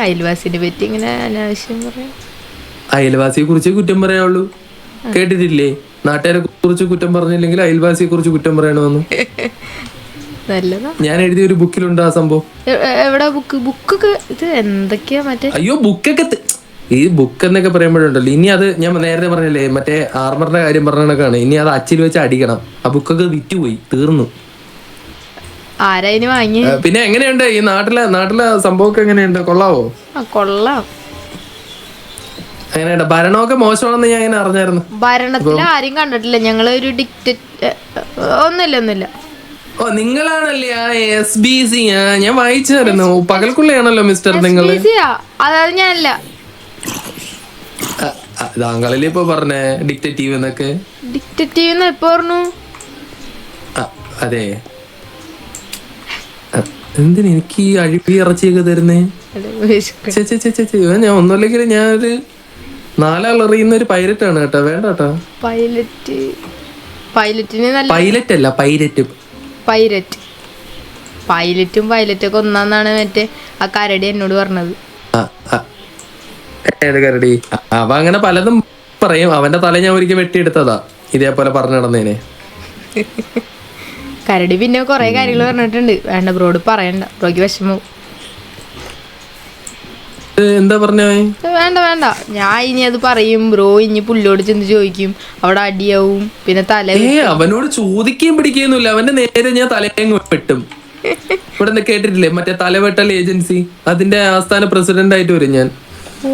അയൽവാസിനെ പറ്റി ഇങ്ങനെ അനാവശ്യം പറയാം. അയൽവാസിയെ കുറിച്ച് കുറ്റം പറയാവുള്ളൂ. കേട്ടിട്ടില്ലേ, നാട്ടുകാരെ കുറിച്ച് കുറ്റം പറഞ്ഞില്ലെങ്കിൽ അയൽവാസിയെ കുറിച്ച് കുറ്റം പറയണമെന്ന്. നല്ലതാ. ഞാൻ എഴുതിയ ഒരു ബുക്കിലുണ്ട് ആ സംഭവം. എവിടെ ബുക്കൊക്കെ? ഇത് എന്തൊക്കെയാ മറ്റേ? അയ്യോ ബുക്കൊക്കെ ഈ ബുക്ക് എന്നൊക്കെ പറയുമ്പോഴുണ്ടല്ലോ, ഇനി അത് ഞാൻ നേരത്തെ പറഞ്ഞില്ലേ മറ്റേ ആർമറിന്റെ കാര്യം പറഞ്ഞ കണക്കാണ്. ഇനി അത് അച്ചിൽ വെച്ച് അടിക്കണം. ആ ബുക്കൊക്കെ വിറ്റുപോയി, തീർന്നു. ആരായിന് വാങ്ങി? പിന്നെ എങ്ങനെയുണ്ട് ഈ നാട്ടിലെ സംഭവമൊക്കെ എങ്ങനെയുണ്ട്? കൊള്ളാവോ? കൊള്ളാം. എങ്ങനെയുണ്ട്? ഭരണമൊക്കെ മോശമാണെന്ന് ഞാൻ ഇങ്ങനെ അറിഞ്ഞായിരുന്നു. ഭരണത്തിൽ ആരും കണ്ടിട്ടില്ല. ഞങ്ങള് ഒരു ഒന്നുമില്ല. ഓ നിങ്ങളാണല്ലേ ആ SBC? ഞാൻ വായിച്ചായിരുന്നു. പകൽക്കുള്ളിയാണല്ലോ മിസ്റ്റർ നിങ്ങള്. അതായത് ഞാനല്ല. താങ്കളല്ലേ ഇപ്പൊ പറഞ്ഞേ ഡിക്റ്റേറ്റീവ് എന്നൊക്കെ? ഡിക്റ്റേറ്റീവ് എപ്പോ പറഞ്ഞു? അതെ. എന്തിനാ എനിക്ക് ഈ അഴിപ്പി ഇറച്ചിയൊക്കെ തരുന്നേ? ഞാൻ ഒന്നുമില്ലെങ്കിൽ ഞാനൊരു 4 ആൾ എറിയുന്ന ഒരു പൈലറ്റ് ആണ് കേട്ടോ. വേണ്ട കേട്ടോ. പൈലറ്റ് അല്ല, പൈലറ്റും പൈലറ്റൊക്കെ ഒന്നാന്നാണ് മറ്റേ ആ കരടി എന്നോട് പറഞ്ഞത്. ഏത് കരടി? അവ അങ്ങനെ പലതും പറയും. അവന്റെ തല ഞാൻ ഒരിക്കൽ വെട്ടിയെടുത്തതാ ഇതേപോലെ പറഞ്ഞു നടന്നേനെ. കരടി പിന്നെ കൊറേ കാര്യങ്ങൾ പറഞ്ഞിട്ടുണ്ട്. വേണ്ട ബ്രോഡ് പറയണ്ട, ബ്രോക്ക് വിഷമവും. എന്താ പറഞ്ഞ? വേണ്ട ഞാൻ ഇനി അത് പറയും. ബ്രോ ഇനി പുല്ലോട് ചെന്ന് ചോദിക്കും, അവിടെ അടിയാവും. പിന്നെ അവനോട് ചോദിക്കുകയും പിടിക്കുകയൊന്നുമില്ല. അവന്റെ നേരെ ഞാൻ തലയും വെട്ടും. ഇവിടെ കേട്ടിട്ടില്ലേ മറ്റേ തലവെട്ടൽ ഏജൻസി? അതിന്റെ ആസ്ഥാന പ്രസിഡന്റ് ആയിട്ട് വരും ഞാൻ. ഓ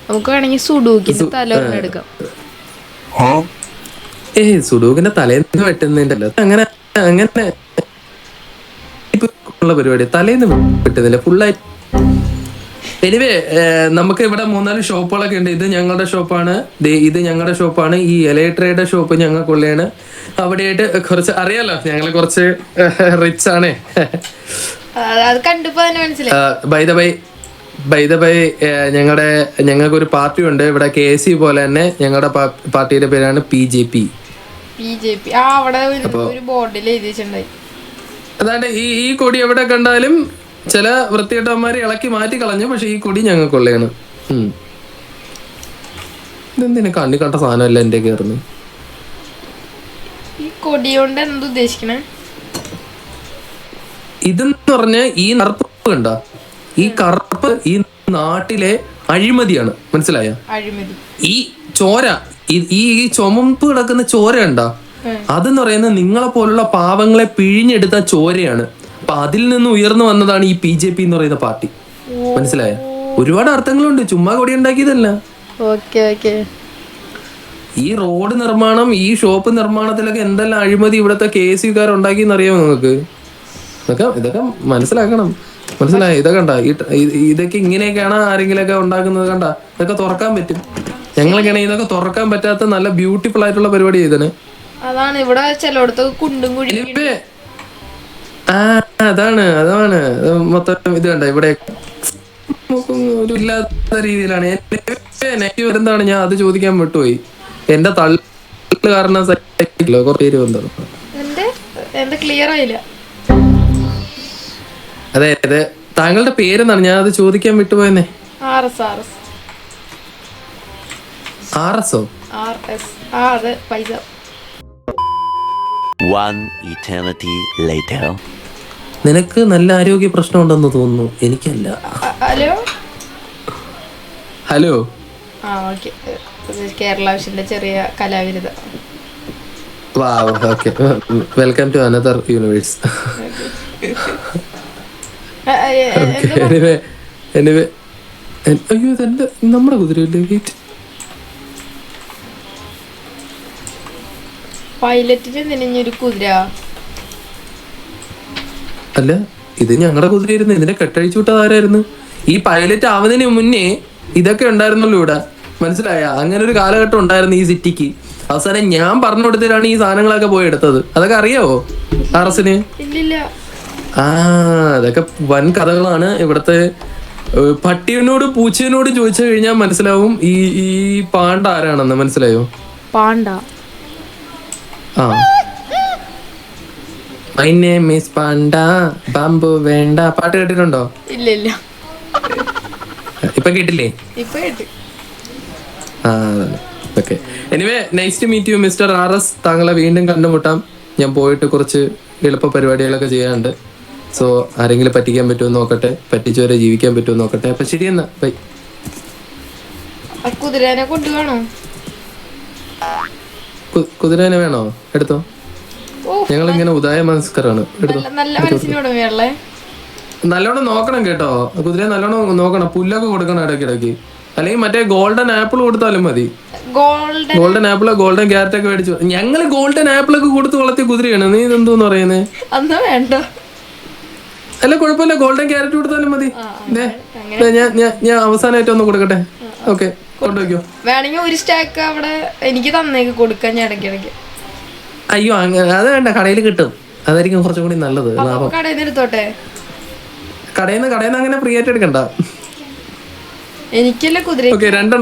നമുക്ക് വേണമെങ്കിൽ സുഡൂക്കിന്റെ തല എടുക്കാം. സുഡൂക്കിന്റെ തലേന്ന് വെട്ടുന്നതിന്റെ അങ്ങനെ ഉള്ള പരിപാടി തലേന്ന് വെട്ടുന്നില്ല, ഫുള്ളായി. എനിവേ നമുക്ക് ഇവിടെ 3-4 ഷോപ്പുകളൊക്കെ ഉണ്ട്. ഇത് ഞങ്ങളുടെ ഷോപ്പാണ്, ഇത് ഞങ്ങളുടെ ഷോപ്പാണ്. ഈ ഇലക്ട്രയുടെ ഷോപ്പ് ഞങ്ങൾക്കുള്ളതാണ്. അവിടെയായിട്ട് കുറച്ച് അറിയാലോ, ഞങ്ങള് കുറച്ച് റിച്ച് ആണേ. ബൈ ദ ബൈ ഞങ്ങൾക്കൊരു പാർട്ടി ഉണ്ട് ഇവിടെ, KC പോലെ തന്നെ. ഞങ്ങളുടെ പാർട്ടിയുടെ പേരാണ് PJP. അതാണ്ട് ഈ കൊടി എവിടെ കണ്ടാലും ചില വൃത്തികെട്ടവന്മാരെ ഇളക്കി മാറ്റി കളഞ്ഞു. പക്ഷെ ഈ കൊടി ഞങ്ങൾക്കുള്ളതാണ്. ഇതെന്തിനാ കണ്ണി കണ്ട സാധനമല്ല എന്റെ കയറുന്നു. ഈ കൊടി കൊണ്ട് എന്ത് ഉദ്ദേശിക്കണേ? ഇതെന്ന് പറഞ്ഞ ഈ കറുപ്പ് കണ്ട, ഈ കറുപ്പ് ഈ നാട്ടിലെ അഴിമതിയാണ്, മനസ്സിലായ? ഈ ചോര, ഈ ചുമപ്പ് കിടക്കുന്ന ചോര കണ്ട, അതെന്ന് പറയുന്നത് നിങ്ങളെ പോലുള്ള പാവങ്ങളെ പിഴിഞ്ഞെടുത്ത ചോരയാണ്. അപ്പൊ അതിൽ നിന്ന് ഉയർന്നു വന്നതാണ് ഈ PJP എന്ന് പറയുന്ന പാർട്ടി, മനസ്സിലായ? ഒരുപാട് അർത്ഥങ്ങളുണ്ട്, ചുമ്മാ കൊടി ഉണ്ടാക്കിയതല്ല. ഈ റോഡ് നിർമ്മാണം, ഈ ഷോപ്പ് നിർമ്മാണത്തിലൊക്കെ എന്തെല്ലാം അഴിമതി ഇവിടുത്തെ KSUകാർ ഉണ്ടാക്കിയെന്ന് അറിയാമോ നിങ്ങൾക്ക്? ഇതൊക്കെ മനസ്സിലാക്കണം, മനസ്സിലായ? ഇതൊക്കെ കണ്ട, ഇതൊക്കെ ഇങ്ങനെയൊക്കെയാണ് ആരെങ്കിലൊക്കെ ഉണ്ടാക്കുന്നത്. കണ്ട, ഇതൊക്കെ തുറക്കാൻ പറ്റും. ഞങ്ങളൊക്കെയാണ് ഇതൊക്കെ തുറക്കാൻ പറ്റാത്ത നല്ല ബ്യൂട്ടിഫുൾ ആയിട്ടുള്ള പരിപാടി ചെയ്തത്. അതാണ് ഇവിടെ ചിലയിടത്തൊക്കെ കുണ്ടും കുഴി. അതാണ് മൊത്തം ഇത് കണ്ട ഇവിടെ ഒരു ഇല്ലാത്ത രീതിയിലാണ്. നെഗറ്റീവ് എന്താണ്, ഞാൻ അത് ചോദിക്കാൻ വിട്ടുപോയി. എന്റെ തള്ളു കാരണം കുറേ പേര് വന്നത്. അതെ താങ്കളുടെ പേരെന്താണ്? ഞാൻ അത് ചോദിക്കാൻ വിട്ടുപോയെന്നേ. RSO? നിനക്ക് നല്ല ആരോഗ്യ പ്രശ്നം ഉണ്ടെന്ന് തോന്നുന്നു, എനിക്കല്ല. ഹലോ, കേരള വിഷന്റെ ചെറിയ കലാവിരുദ്ധ. Welcome to another universe. അയ്യോ ഇതെന്റെ നമ്മുടെ കുതിരയല്ലേ? പൈലറ്റിന് നിന്നൊരു കുതിര അല്ല, ഇത് ഞങ്ങളുടെ കുതിരയായിരുന്നു. ഇതിനെ കെട്ടഴിച്ചു വിട്ടത് ആരായിരുന്നു? ഈ പൈലറ്റ് ആവുന്നതിന് മുന്നേ ഇതൊക്കെ ഉണ്ടായിരുന്നല്ലോ ഇവിടെ, മനസ്സിലായ? അങ്ങനെ ഒരു കാലഘട്ടം ഉണ്ടായിരുന്നു ഈ സിറ്റിക്ക്. അവസാനം ഞാൻ പറഞ്ഞു കൊടുത്തിട്ടാണ് ഈ സാധനങ്ങളൊക്കെ പോയി എടുത്തത്. അതൊക്കെ അറിയാവോ RSന്? അതൊക്കെ വൻ കഥകളാണ്. ഇവിടത്തെ പട്ടിയനോട് പൂച്ചേനോട് ചോദിച്ചു കഴിഞ്ഞാൽ മനസ്സിലാവും ഈ പാണ്ട ആരാണെന്ന്. മനസ്സിലായോ? Panda my name is panda bamboo വേണ്ട പാട്ട് കേട്ടിട്ടുണ്ടോ? ഇല്ല ഇല്ല, ഇപ്പൊ കേട്ടില്ലേ? ഇപ്പൊ കേട്ട്. Okay, anyway nice to meet you mister RS. താങ്കളെ വീണ്ടും കണ്ടുമുട്ടാം. ഞാൻ പോയിട്ട് കുറച്ച് എളുപ്പ പരിപാടികളൊക്കെ ചെയ്യാനുണ്ട്. സോ ആരെങ്കിലും പറ്റിക്കാൻ പറ്റുമോ നോക്കട്ടെ, പറ്റിച്ചവരെ ജീവിക്കാൻ പറ്റുമോ നോക്കട്ടെ. അപ്പൊ ശരി എന്നാ, ബൈ. കുതിരേനെ കൊണ്ടുപോകണോ? കുതിരേനെ വേണോ? എടുത്തോ. ഞങ്ങളിങ്ങനെ ഉദായ മനസ്കരാണ്. എടുത്തോ. നല്ല മനസ്സിനോട് വേളേ, നല്ലോണം നോക്കണം കേട്ടോ. കുതിരയെ നല്ലോണം നോക്കണം, പുല്ലൊക്കെ കൊടുക്കണം ഇടയ്ക്കിടയ്ക്ക്. അല്ലെങ്കിൽ മറ്റേ ഗോൾഡൻ ആപ്പിൾ കൊടുത്താലും മതി. ഗോൾഡൻ ആപ്പിൾ, ഗോൾഡൻ ക്യാരറ്റ് ഒക്കെ മേടിച്ചു. ഞങ്ങള് ഗോൾഡൻ ആപ്പിൾ ഒക്കെ കൊടുത്ത് വളർത്തിയ കുതിരയാണ്. നീ ഇതെന്തോന്ന് പറയുന്നത്? അന്ന് വേണ്ട, അല്ല കുഴപ്പമില്ല, ഗോൾഡൻ ക്യാരറ്റ് കൊടുത്താലും മതി. ഞാൻ അവസാനമായിട്ട് ഒന്ന് കൊടുക്കട്ടെ. ഓക്കെ, കൊണ്ടുവയ്ക്കോ. വേണമെങ്കിൽ ഒരു സ്റ്റാക്ക് അവിടെ എനിക്ക് തന്നേക്ക് കൊടുക്കാൻ ഞാൻ ഇടയ്ക്കിടയ്ക്ക്. അയ്യോ അത് വേണ്ട, കടയിൽ കിട്ടും, അതായിരിക്കും കുറച്ചും കൂടി നല്ലത്. കടയിൽ നിന്ന് എടുത്തോട്ടെ. കടയിൽ നിന്ന് അങ്ങനെ ഫ്രീ ആയിട്ട് എടുക്കണ്ട. എനിക്കല്ലേ കുതിര. ഓക്കെ, 2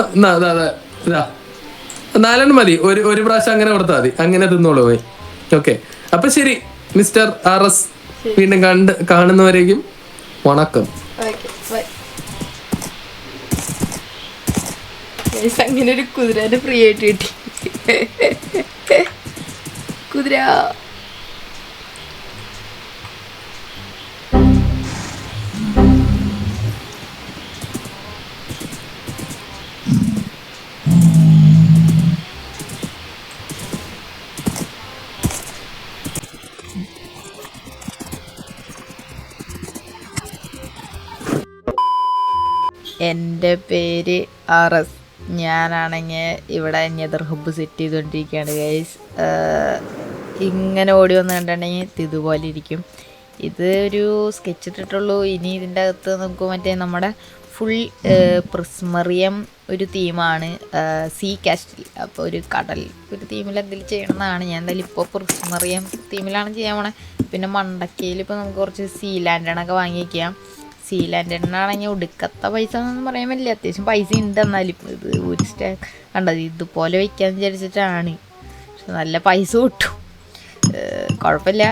4 മതി. ഒരു പ്രാവശ്യം അങ്ങനെ കൊടുത്താൽ മതി, അങ്ങനെ തിന്നോളൂ പോയി. ഓക്കെ, അപ്പൊ ശരി മിസ്റ്റർ RS, വീണ്ടും കാണുന്നവരേക്കും വണക്കം. അങ്ങനെ ഒരു കുതിരേനെ ഫ്രീ ആയിട്ട് കിട്ടി. കുതിര എൻ്റെ പേര് RS. ഞാനാണെങ്കിൽ ഇവിടെ നെതർ ഹബ്ബ് സെറ്റ് ചെയ്തുകൊണ്ടിരിക്കുകയാണ് ഗൈസ്. ഇങ്ങനെ ഓടി വന്ന് കണ്ടിട്ടുണ്ടെങ്കിൽ ഇതുപോലെ ഇരിക്കും. ഇത് ഒരു സ്കെച്ച് ഇട്ടിട്ടുള്ളൂ. ഇനി ഇതിൻ്റെ അകത്ത് നമുക്ക് മറ്റേ നമ്മുടെ ഫുൾ പ്രിസ്മറിയം ഒരു തീമാണ്, സീ കാസ്റ്റിൽ. അപ്പോൾ ഒരു കടൽ ഒരു തീമിൽ എന്തെങ്കിലും ചെയ്യണമെന്നാണ്. ഞാൻ എന്തായാലും ഇപ്പോൾ പ്രിസ്മറിയം തീമിലാണ് ചെയ്യാൻ പോണേ. പിന്നെ മണ്ടക്കയിൽ ഇപ്പോൾ നമുക്ക് കുറച്ച് സീ ലാൻഡേണൊക്കെ വാങ്ങി വയ്ക്കാം. സീ ലാൻഡേണാണെങ്കിൽ ഒടുക്കത്ത പൈസ എന്നൊന്നും പറയാൻ പറ്റില്ല, അത്യാവശ്യം പൈസ ഉണ്ട്. എന്നാലും ഇത് ഒരു സ്റ്റാക്ക് കണ്ടത് ഇതുപോലെ വയ്ക്കാമെന്ന് വിചാരിച്ചിട്ടാണ്. പക്ഷെ നല്ല പൈസ കിട്ടും, കുഴപ്പമില്ല.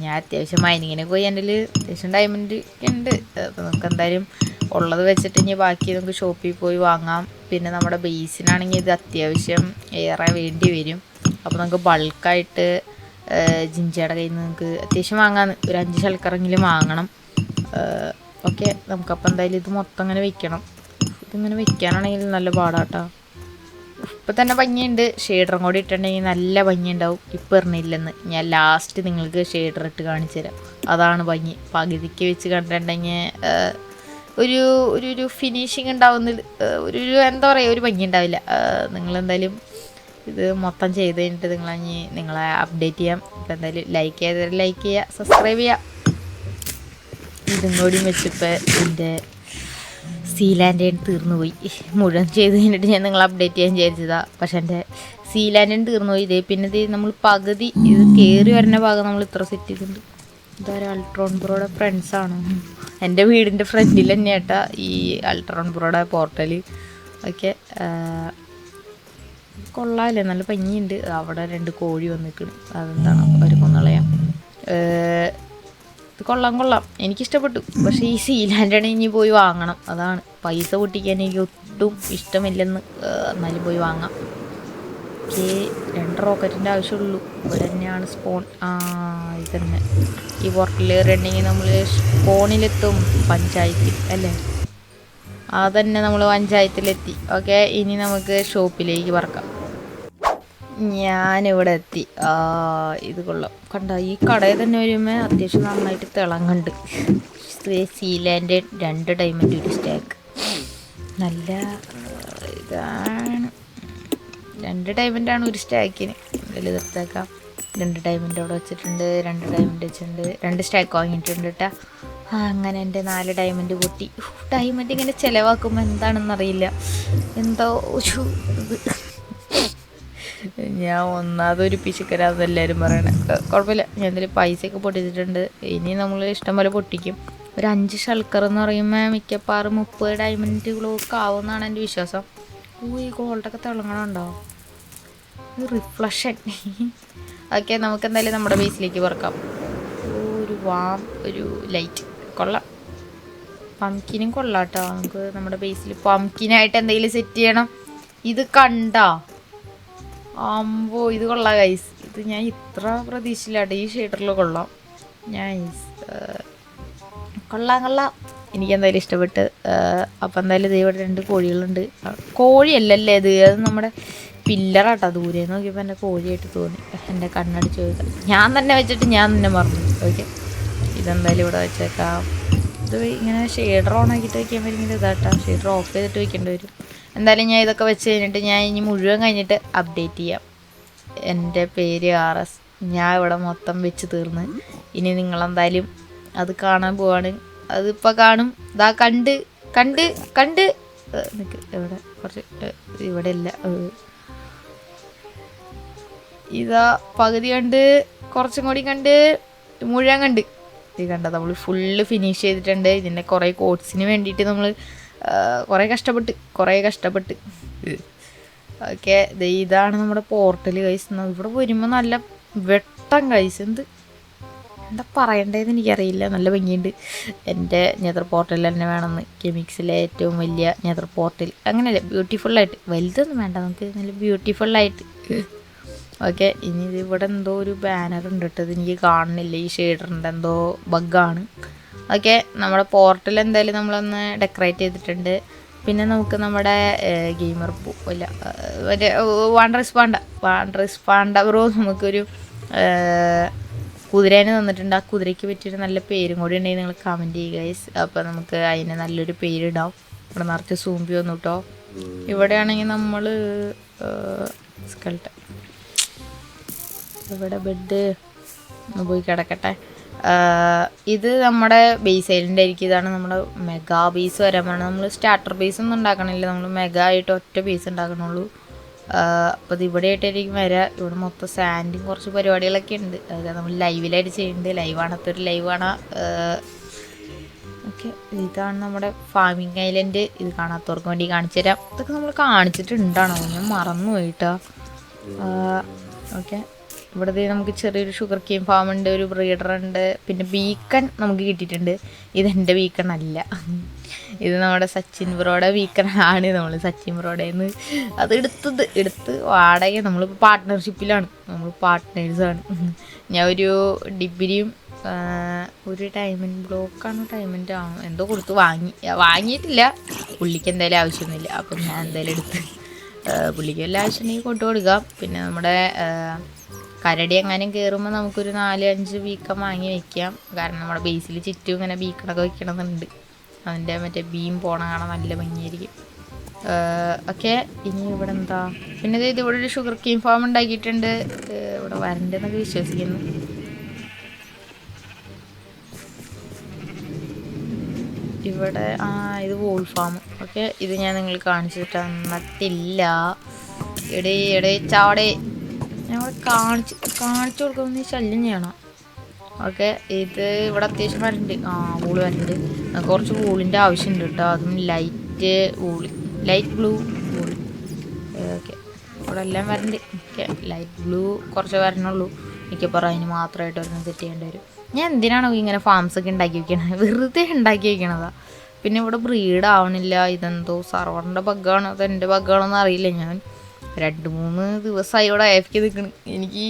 ഞാൻ അത്യാവശ്യം മൈനിങ്ങിനൊക്കെ പോയി എൻ്റെ അത്യാവശ്യം ഡയമണ്ട് ഉണ്ട്. അപ്പോൾ നമുക്ക് എന്തായാലും ഉള്ളത് വെച്ചിട്ട് ഇനി ബാക്കി നമുക്ക് ഷോപ്പിൽ പോയി വാങ്ങാം. പിന്നെ നമ്മുടെ ബേസിനാണെങ്കിൽ ഇത് അത്യാവശ്യം ഏറെ വേണ്ടി വരും. അപ്പോൾ നമുക്ക് ബൾക്കായിട്ട് ജിഞ്ചയുടെ കയ്യിൽ നിന്ന് നമുക്ക് അത്യാവശ്യം വാങ്ങാൻ ഒരു 5 ശൽക്കറെങ്കിലും വാങ്ങണം. ഓക്കെ, നമുക്കപ്പോൾ എന്തായാലും ഇത് മൊത്തം അങ്ങനെ വെക്കണം. ഇതിങ്ങനെ വെക്കാനാണെങ്കിൽ നല്ല പാടാട്ടോ. ഇപ്പം തന്നെ ഭംഗിയുണ്ട്, ഷെയ്ഡറും കൂടി ഇട്ടിട്ടുണ്ടെങ്കിൽ നല്ല ഭംഗിയുണ്ടാവും. ഇപ്പം ഇറങ്ങില്ലെന്ന് ഞാൻ ലാസ്റ്റ് നിങ്ങൾക്ക് ഷെയ്ഡർ ഇട്ട് കാണിച്ചു തരാം. അതാണ് ഭംഗി. പകുതിക്ക് വെച്ച് കണ്ടിട്ടുണ്ടെങ്കിൽ ഒരു ഒരു ഫിനിഷിങ് ഉണ്ടാവുന്നില്ല, ഒരു എന്താ പറയുക, ഒരു ഭംഗി ഉണ്ടാവില്ല. നിങ്ങളെന്തായാലും ഇത് മൊത്തം ചെയ്ത് കഴിഞ്ഞിട്ട് നിങ്ങളെ അപ്ഡേറ്റ് ചെയ്യാം. ഇപ്പം എന്തായാലും ലൈക്ക് ചെയ്യുക, സബ്സ്ക്രൈബ് ചെയ്യുക. ഇതും കൂടി വെച്ചിപ്പോൾ എൻ്റെ സീ ലാൻഡേൺ തീർന്നു പോയി. മുഴുവൻ ചെയ്ത് കഴിഞ്ഞിട്ട് ഞാൻ നിങ്ങളെ അപ്ഡേറ്റ് ചെയ്യാൻ വിചാരിച്ചതാണ്. പക്ഷെ എൻ്റെ സീ ലാൻഡേൺ തീർന്നു പോയി. ഇതേ പിന്നെ ഇത് നമ്മൾ പകുതി ഇത് കയറി വരുന്ന ഭാഗം നമ്മൾ ഇത്ര സെറ്റ് ചെയ്തിട്ടുണ്ട്. ഇതൊരു അൾട്രോൺ ബ്രോയുടെ ഫ്രണ്ട്സാണ്. എൻ്റെ വീടിൻ്റെ ഫ്രണ്ടിൽ തന്നെ ആയിട്ടാ ഈ അൾട്രോൺ ബ്രോയുടെ പോർട്ടൽ. ഓക്കെ, കൊള്ളാമല്ലേ, നല്ല ഭംഗിയുണ്ട്. അവിടെ 2 കോഴി വന്നിരിക്കണം, അതെന്താണ് അവർ കൊന്നളയാം. ഇത് കൊള്ളാം, എനിക്കിഷ്ടപ്പെട്ടു. പക്ഷേ ഈ സീ ലാൻഡാണ് ഇനി പോയി വാങ്ങണം. അതാണ് പൈസ പൊട്ടിക്കാൻ എനിക്ക് ഒട്ടും ഇഷ്ടമില്ലെന്ന്. എന്നാലും പോയി വാങ്ങാം. ഓക്കെ, 2 റോക്കറ്റിൻ്റെ ആവശ്യമുള്ളൂ. ഇവിടെ തന്നെയാണ് സ്പോൺ. ഇത് തന്നെ ഈ പോർട്ടൽ കയറിയിട്ടുണ്ടെങ്കിൽ നമ്മൾ സ്പോണിലെത്തും, പഞ്ചായത്തിൽ അല്ലേ. അതന്നെ നമ്മൾ പഞ്ചായത്തിലെത്തി. ഓക്കെ, ഇനി നമുക്ക് ഷോപ്പിലേക്ക് പറക്കാം. ഞാനിവിടെ എത്തി. ഇത് കൊള്ളാം, കണ്ട ഈ കടയിൽ തന്നെ വരുമ്പോൾ അത്യാവശ്യം നന്നായിട്ട് തിളങ്ങുന്നുണ്ട്. സീ ലാൻഡ് 2 ഡയമണ്ട് ഒരു സ്റ്റാക്ക്, നല്ല ഇതാണ്. 2 ഡയമണ്ടാണ് ഒരു സ്റ്റാക്കിന്. എന്തായാലും ഇതെടുത്തേക്കാം. 2 ഡയമണ്ട് അവിടെ വെച്ചിട്ടുണ്ട്, 2 ഡയമണ്ട് വെച്ചിട്ടുണ്ട്, 2 സ്റ്റാക്ക് വാങ്ങിയിട്ടുണ്ട് കേട്ടോ. അങ്ങനെ എൻ്റെ 4 ഡയമണ്ട് പൊട്ടി. ഡയമണ്ട് ഇങ്ങനെ ചിലവാക്കുമ്പോൾ എന്താണെന്നറിയില്ല, എന്തോ ഒരു ഞാൻ ഒന്നാമതൊരു പിശുക്കരാന്ന് എല്ലാവരും പറയണേ. കുഴപ്പമില്ല, ഞാൻ എന്തായാലും പൈസയൊക്കെ പൊട്ടിച്ചിട്ടുണ്ട്. ഇനി നമ്മൾ ഇഷ്ടം പോലെ പൊട്ടിക്കും. ഒരു 5 ഷൾക്കർ എന്ന് പറയുമ്പോൾ മിക്കപ്പാറും 30 ഡയമണ്ടുകളൊക്കെ ആവുമെന്നാണ് എൻ്റെ വിശ്വാസം. ഈ ഗോൾഡൊക്കെ തിളങ്ങണുണ്ടോ, റിഫ്ലക്ഷൻ. ഓക്കെ, നമുക്ക് എന്തായാലും നമ്മുടെ ബേസിലേക്ക് പറക്കാം. വാം ഒരു ലൈറ്റ് കൊള്ളാം. പംകിനും കൊള്ളാം കേട്ടോ. നമുക്ക് നമ്മുടെ ബേസിൽ പംകിനായിട്ട് എന്തെങ്കിലും സെറ്റ് ചെയ്യണം. ഇത് കണ്ടാ ആമ്പോ ഇത് കൊള്ളാം ഗൈസ്. ഇത് ഞാൻ ഇത്ര പ്രതീക്ഷയില്ലാട്ടെ. ഈ ഷെയ്ഡറിൽ കൊള്ളാം. നൈസ്, കൊള്ളാം. എനിക്കെന്തായാലും ഇഷ്ടപ്പെട്ട്. അപ്പം എന്തായാലും ഇത് ഇവിടെ 2 കോഴികളുണ്ട്. കോഴിയല്ലല്ലേ ഇത്, അത് നമ്മുടെ പില്ലറാട്ടോ. ദൂരെ നോക്കിയപ്പോൾ എൻ്റെ കോഴിയായിട്ട് തോന്നി. എൻ്റെ കണ്ണടിച്ച് ചോദിക്കാം. ഞാൻ തന്നെ വെച്ചിട്ട് ഞാൻ തന്നെ മറന്നു. ഓക്കെ, ഇതെന്തായാലും ഇവിടെ വെച്ചേക്കാം. ഇത് ഇങ്ങനെ ഷെയ്ഡർ ഓൺ ആക്കിയിട്ട് വയ്ക്കാൻ പറ്റുമെങ്കിൽ ഇതാട്ടോ. ഷെയ്ഡർ ഓഫ് ചെയ്തിട്ട് വയ്ക്കേണ്ടി വരും. എന്തായാലും ഞാൻ ഇതൊക്കെ വെച്ച് കഴിഞ്ഞിട്ട് ഞാൻ ഇനി മുഴുവൻ കഴിഞ്ഞിട്ട് അപ്ഡേറ്റ് ചെയ്യാം. എൻ്റെ പേര് RS. ഞാൻ ഇവിടെ മൊത്തം വെച്ച് തീർന്ന്. ഇനി നിങ്ങളെന്തായാലും അത് കാണാൻ പോവാണ്. അതിപ്പോൾ കാണും. ഇതാ കണ്ട് നിൽക്ക്. ഇവിടെ കുറച്ച് ഇവിടെ ഇല്ല. ഇതാ പകുതി കണ്ട്, കുറച്ചും കൂടി കണ്ട്, മുഴുവൻ കണ്ട്. ഇത് കണ്ട നമ്മൾ ഫുള്ള് ഫിനിഷ് ചെയ്തിട്ടുണ്ട്. ഇതിൻ്റെ കുറേ കോട്സിന് വേണ്ടിയിട്ട് നമ്മൾ കുറേ കഷ്ടപ്പെട്ട്. ഓക്കെ, ഇതാണ് നമ്മുടെ പോർട്ടൽ ഗൈസ്. ഇവിടെ വരുമ്പോൾ നല്ല വെട്ടം ഗൈസ്. എന്താ പറയണ്ടതെന്ന് എനിക്കറിയില്ല. നല്ല ഭംഗിയുണ്ട്. എൻ്റെ നെതർ പോർട്ടൽ തന്നെ വേണമെന്ന്. കെമിക്സിലെ ഏറ്റവും വലിയ നെതർ പോർട്ടൽ. അങ്ങനെയല്ലേ, ബ്യൂട്ടിഫുള്ളായിട്ട്. വലുതൊന്നും വേണ്ട, നമുക്ക് നല്ല ബ്യൂട്ടിഫുള്ളായിട്ട്. ഓക്കെ, ഇനി ഇത് ഇവിടെ എന്തോ ഒരു ബാനർ ഉണ്ട് കേട്ടോ. ഇത് എനിക്ക് കാണുന്നില്ല. ഈ ഷെയ്ഡറിൻ്റെ എന്തോ ബഗ്ഗാണ്. ഓക്കെ, നമ്മുടെ പോർട്ടൽ എന്തായാലും നമ്മളൊന്ന് ഡെക്കറേറ്റ് ചെയ്തിട്ടുണ്ട്. പിന്നെ നമുക്ക് നമ്മുടെ ഗെയിമർ ഇല്ല മറ്റേ വാണ്ടറിസ് പാണ്ട ബ്രോ നമുക്കൊരു കുതിരേനെ തന്നിട്ടുണ്ട്. ആ കുതിരയ്ക്ക് പറ്റിയൊരു നല്ല പേരും കൂടി ഉണ്ടെങ്കിൽ നിങ്ങൾ കമൻറ്റ് ചെയ്യുക ഗൈസ്. അപ്പോൾ നമുക്ക് അതിന് നല്ലൊരു പേരിടാം. ഇവിടെ നിറച്ച് സൂമ്പി വന്നു കേട്ടോ. ഇവിടെയാണെങ്കിൽ നമ്മൾ സ്കൾട്ട് ഇവിടെ ബെഡ് ഒന്ന് പോയി കിടക്കട്ടെ. ഇത് നമ്മുടെ ബേസ് ഐലൻഡ് ആയിരിക്കും. ഇതാണ് നമ്മുടെ മെഗാ ബേസ് വരാൻ വേണം. നമ്മൾ സ്റ്റാർട്ടർ ബേസ് ഒന്നും ഉണ്ടാക്കണില്ല, നമ്മൾ മെഗാ ആയിട്ട് ഒറ്റ ബേസ് ഉണ്ടാക്കണുള്ളൂ. അപ്പോൾ ഇത് ഇവിടെ ആയിട്ടായിരിക്കും വരാം. ഇവിടെ മൊത്തം സാൻഡും കുറച്ച് പരിപാടികളൊക്കെ ഉണ്ട്. അതൊക്കെ നമ്മൾ ലൈവിലായിട്ട് ചെയ്യുന്നുണ്ട്. ലൈവാണത്തൊരു ലൈവാണ്. ഓക്കെ, ഇതാണ് നമ്മുടെ ഫാമിംഗ് ഐലൻഡ്. ഇത് കാണാത്തവർക്ക് വേണ്ടി കാണിച്ചു തരാം. ഇതൊക്കെ നമ്മൾ കാണിച്ചിട്ടുണ്ടാണോ, ഞാൻ മറന്നു പോയിട്ടോ. ഓക്കെ, ഇവിടെ നമുക്ക് ചെറിയൊരു ഷുഗർ കെയിൻ ഫാം ഉണ്ട്, ഒരു ബ്രീഡർ ഉണ്ട്, പിന്നെ ബീക്കൺ നമുക്ക് കിട്ടിയിട്ടുണ്ട്. ഇതെൻ്റെ ബീക്കൺ അല്ല, ഇത് നമ്മുടെ സച്ചിൻ ബ്രോയുടെ ബീക്കണാണ്. നമ്മൾ സച്ചിൻ ബ്രോയുടെ നിന്ന് അത് എടുത്ത് വാടക. നമ്മളിപ്പോൾ പാർട്ട്ണർഷിപ്പിലാണ്, നമ്മൾ പാർട്ട്നേഴ്സാണ്. ഞാൻ ഒരു ഡിഗ്രിയും ഒരു ഡയമണ്ട് ബ്ലോക്കാണോ ഡയമണ്ട് ആണോ എന്തോ കൊടുത്ത് വാങ്ങിയിട്ടില്ല. പുള്ളിക്ക് എന്തായാലും ആവശ്യമൊന്നുമില്ല. അപ്പം ഞാൻ എന്തായാലും എടുത്ത് പുള്ളിക്ക് വല്ല ആവശ്യമുണ്ടെങ്കിൽ കൊണ്ടു കൊടുക്കാം. പിന്നെ നമ്മുടെ കരടി എങ്ങാനും കയറുമ്പോൾ നമുക്കൊരു 4-5 ബീക്കൺ വാങ്ങി വയ്ക്കാം. കാരണം നമ്മുടെ ബേസിൽ ചുറ്റും ഇങ്ങനെ ബീക്കണൊക്കെ വയ്ക്കണമെന്നുണ്ട്. അതിൻ്റെ മറ്റേ ബീം പോണ കാണാൻ നല്ല ഭംഗിയായിരിക്കും. ഓക്കെ, ഇനി ഇവിടെ എന്താ, പിന്നെ ഇത് ഇവിടെ ഒരു ഷുഗർ കെയിൻ ഫാം ഉണ്ടാക്കിയിട്ടുണ്ട്. ഇവിടെ വരണ്ടെന്നൊക്കെ വിശ്വസിക്കുന്നു. ഇവിടെ ഇത് വോൾ ഫാം. ഓക്കെ, ഇത് ഞാൻ നിങ്ങൾ കാണിച്ചു തന്നിട്ടില്ല. എടേ ചാവടേ, ഞങ്ങൾ കാണിച്ചു കൊടുക്കുമെന്ന് ശല്യം ചെയ്യണം. ഓക്കെ, ഇത് ഇവിടെ അത്യാവശ്യം വരണ്ട്. വൂള് വരണ്ട്. കുറച്ച് വൂളിൻ്റെ ആവശ്യമുണ്ട് കേട്ടോ. അതും ലൈറ്റ് ബ്ലൂ വൂൾ. ഓക്കെ, ഇവിടെ എല്ലാം വരണ്ട്. ഓക്കെ, ലൈറ്റ് ബ്ലൂ കുറച്ച് വരണുള്ളൂ. മിക്കപ്പുറം അതിന് മാത്രമായിട്ട് ഒരെണ്ണം സെറ്റ് ചെയ്യേണ്ടി വരും. ഞാൻ എന്തിനാണോ ഇങ്ങനെ ഫാംസൊക്കെ ഉണ്ടാക്കി വയ്ക്കണത്, വെറുതെ ഉണ്ടാക്കി വയ്ക്കണതാ. പിന്നെ ഇവിടെ ബ്രീഡ് ആവണില്ല. ഇതെന്തോ സർവറിൻ്റെ ബഗ്ഗാണ്, അത് എൻ്റെ ബഗ്ഗാണെന്ന് അറിയില്ല. ഞാൻ 2-3 ദിവസമായി ഇവിടെ AFK നിൽക്കണം. എനിക്ക്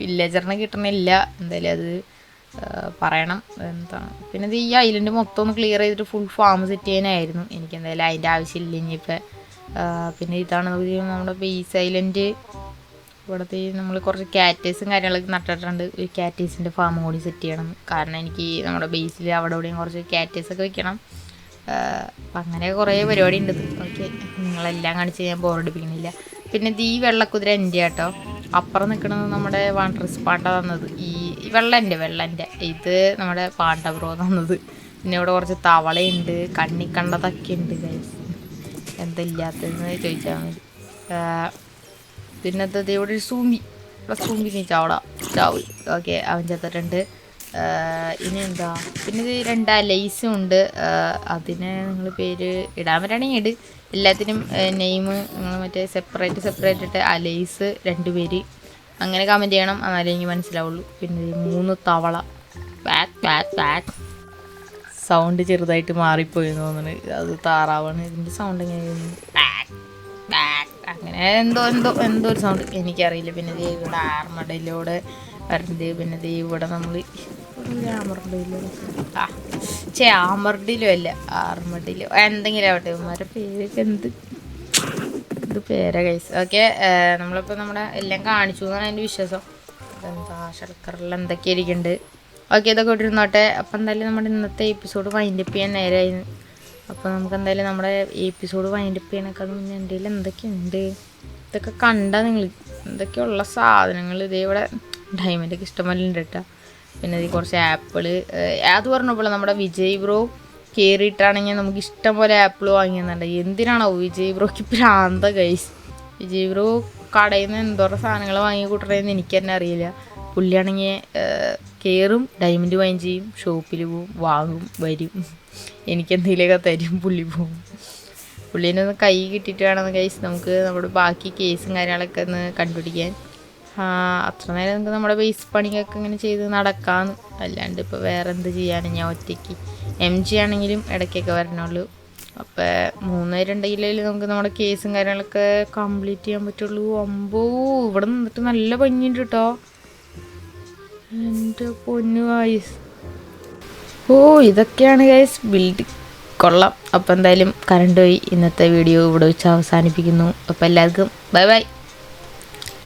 വില്ലേജറിനെ കിട്ടണില്ല. എന്തായാലും അത് പറയണം എന്താണ്. പിന്നെ ഇത് ഈ ഐലൻഡ് മൊത്തം ഒന്ന് ക്ലിയർ ചെയ്തിട്ട് ഫുൾ ഫാം സെറ്റ് ചെയ്യാനായിരുന്നു. എനിക്ക് എന്തായാലും അതിൻ്റെ ആവശ്യമില്ല ഇനിയിപ്പോൾ. പിന്നെ ഇതാണ് നമ്മുടെ ബേസ് ഐലൻഡ്. ഇവിടുത്തെ നമ്മൾ കുറച്ച് കാറ്റേഴ്സും കാര്യങ്ങളൊക്കെ നട്ടിട്ടുണ്ട്. ഒരു കാറ്റേഴ്സിൻ്റെ ഫാം കൂടി സെറ്റ് ചെയ്യണം. കാരണം എനിക്ക് നമ്മുടെ ബേസിൽ അവിടെ ഇവിടെയും കുറച്ച് കാറ്റേഴ്സൊക്കെ വെക്കണം. അപ്പം അങ്ങനെ കുറേ പരിപാടി ഉണ്ട്. ഓക്കെ, നിങ്ങളെല്ലാം കാണിച്ച് ഞാൻ ബോറടിപ്പിക്കണില്ല. പിന്നെ ഇത് ഈ വെള്ളക്കുതിര എൻ്റെ കേട്ടോ. അപ്പുറം നിൽക്കുന്നത് നമ്മുടെ വാണ്ടറിസ് പാണ്ട തന്നത്. ഈ വെള്ളൻ്റെ ഇത് നമ്മുടെ പാണ്ട ബ്രോ തന്നത്. പിന്നെ ഇവിടെ കുറച്ച് തവളയുണ്ട്, കണ്ണിക്കണ്ടതൊക്കെ ഉണ്ട് ഗൈസ്. എന്തില്ലാത്തതെന്ന് ചോദിച്ചാൽ മതി. പിന്നെ ഇവിടെ ഒരു സൂമ്പി നീ ചാവ്. ഓക്കെ, അവൻ ചത്തിട്ടുണ്ട്. ഇനി എന്താ, പിന്നെ ഇത് 2 അലൈസും ഉണ്ട്. അതിന് നിങ്ങൾ പേര് ഇടാൻ പറ്റുകയാണെങ്കിൽ ഇട്. എല്ലാത്തിനും നെയിം നിങ്ങൾ മറ്റേ സെപ്പറേറ്റ് ഇട്ട് അലൈസ് 2 പേര് അങ്ങനെ കമൻറ്റ് ചെയ്യണം, എന്നാലേ എനിക്ക് മനസ്സിലാവുള്ളൂ. പിന്നെ 3 തവള, സൗണ്ട് ചെറുതായിട്ട് മാറിപ്പോയി തോന്നുന്നു. അത് താറാവാണ്. ഇതിൻ്റെ സൗണ്ട് എങ്ങനെയായിരുന്നു? അങ്ങനെ എന്തോ ഒരു സൗണ്ട് എനിക്കറിയില്ല. പിന്നെ ദേ ഇവിടെ ആർമഡയിലൂടെ വരണ്ട്. പിന്നെ ദേ ഇവിടെ നമ്മൾ ആമർഡിലോ അല്ല ആർമഡിലോ എന്തെങ്കിലും ആവട്ടെ. ഇവന്മാരുടെ പേരൊക്കെ ഇത് പേരാ ഗൈസ്. ഓക്കെ, നമ്മളിപ്പോൾ നമ്മുടെ എല്ലാം കാണിച്ചു എന്നാണ് എൻ്റെ വിശ്വാസം. എന്താ ശർക്കറിൽ എന്തൊക്കെ ഇരിക്കുന്നുണ്ട്. ഓക്കെ, ഇതൊക്കെ ഇട്ടിരുന്നോട്ടെ. അപ്പോൾ എന്തായാലും നമ്മുടെ ഇന്നത്തെ എപ്പിസോഡ് വൈൻഡപ്പ് ചെയ്യാൻ നേരമായിരുന്നു. അപ്പോൾ നമുക്ക് എന്തായാലും നമ്മുടെ എപ്പിസോഡ് വൈൻഡപ്പ് ചെയ്യാനൊക്കെ മുന്നേ എൻ്റെ കയ്യിൽ എന്തൊക്കെയുണ്ട് ഇതൊക്കെ കണ്ടാൽ നിങ്ങൾ എന്തൊക്കെയുള്ള സാധനങ്ങൾ ഇതേ ഇവിടെ ഡയമണ്ടൊക്കെ ഇഷ്ടംപോലെ ഉണ്ട് കേട്ടോ. പിന്നെ ഇത് കുറച്ച് ആപ്പിള് അത് പറഞ്ഞപ്പോൾ നമ്മുടെ വിജയ് ബ്രോ കയറിയിട്ടാണെങ്കിൽ നമുക്ക് ഇഷ്ടം പോലെ ആപ്പിൾ വാങ്ങിയെന്നുണ്ട്. എന്തിനാണോ വിജയ് ബ്രോക്ക് ഭ്രാന്ത ഗൈസ്. വിജയ് ബ്രോ കടയിൽ നിന്ന് എന്തോരം സാധനങ്ങൾ വാങ്ങി കൂട്ടണമെന്ന് എനിക്ക് തന്നെ അറിയില്ല. പുള്ളിയാണെങ്കിൽ കയറും, ഡയമണ്ട് വാങ്ങി ചെയ്യും, ഷോപ്പിൽ പോവും, വാങ്ങും, വരും, എനിക്കെന്തെങ്കിലുമൊക്കെ തരും, പുള്ളി പോവും. പുള്ളീനെ ഒന്ന് കൈ കിട്ടിയിട്ട് വേണം ഗൈസ് നമുക്ക് നമ്മുടെ ബാക്കി കേസും കാര്യങ്ങളൊക്കെ ഒന്ന് കണ്ടുപിടിക്കാൻ. അത്ര നേരം നമുക്ക് നമ്മുടെ ബേസ് പണിയൊക്കെ ഇങ്ങനെ ചെയ്ത് നടക്കാമെന്ന്. അല്ലാണ്ട് ഇപ്പോൾ വേറെ എന്ത് ചെയ്യാനും ഞാൻ ഒറ്റയ്ക്ക്. MG ആണെങ്കിലും ഇടയ്ക്കൊക്കെ വരണുള്ളൂ. അപ്പോൾ 3 പേരുണ്ടെങ്കിലേ നമുക്ക് നമ്മുടെ കേസും കാര്യങ്ങളൊക്കെ കംപ്ലീറ്റ് ചെയ്യാൻ പറ്റുള്ളൂ. ഇവിടെ നിന്നിട്ട് നല്ല ഭംഗിയുണ്ട് കേട്ടോ. എൻ്റെ പൊന്നു ഗൈസ്. ഇതൊക്കെയാണ് ഗൈസ് ബിൽഡ്. കൊള്ളാം. അപ്പോൾ എന്തായാലും കറണ്ട് പോയി. ഇന്നത്തെ വീഡിയോ ഇവിടെ വെച്ച് അവസാനിപ്പിക്കുന്നു. അപ്പോൾ എല്ലാവർക്കും ബൈ ബൈ.